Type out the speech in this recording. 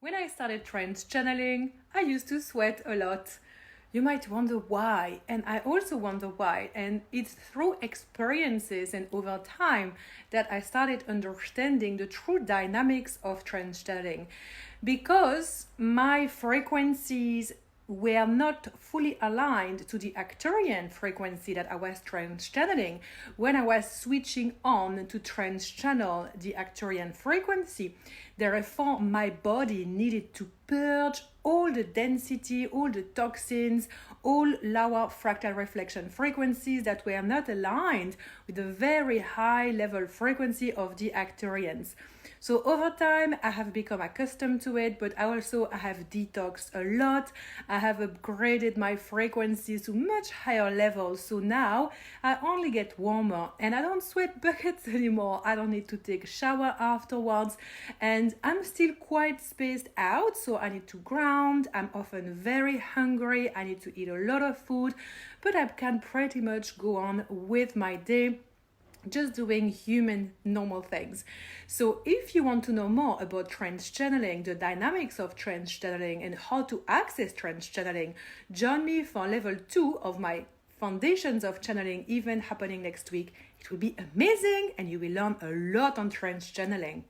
When I started trance channeling, I used to sweat a lot. You might wonder why, and I also wonder why. And it's through experiences and over time that I started understanding the true dynamics of trance channeling. Because my frequencies were not fully aligned to the Arcturian frequency that I was trance channeling. When I was switching on to trance channel the Arcturian frequency, therefore my body needed to purge all the density, all the toxins, all lower fractal reflection frequencies that were not aligned with the very high level frequency of the Arcturians. So over time, I have become accustomed to it, but I have detoxed a lot. I have upgraded my frequencies to much higher levels. So now I only get warmer and I don't sweat buckets anymore. I don't need to take a shower afterwards. And I'm still quite spaced out, so I need to ground. I'm often very hungry. I need to eat a lot of food, but I can pretty much go on with my day just doing human normal things. So if you want to know more about trance channeling, the dynamics of trance channeling and how to access trance channeling, join me for level 2 of my Foundations of Channeling event happening next week. It will be amazing and you will learn a lot on trance channeling.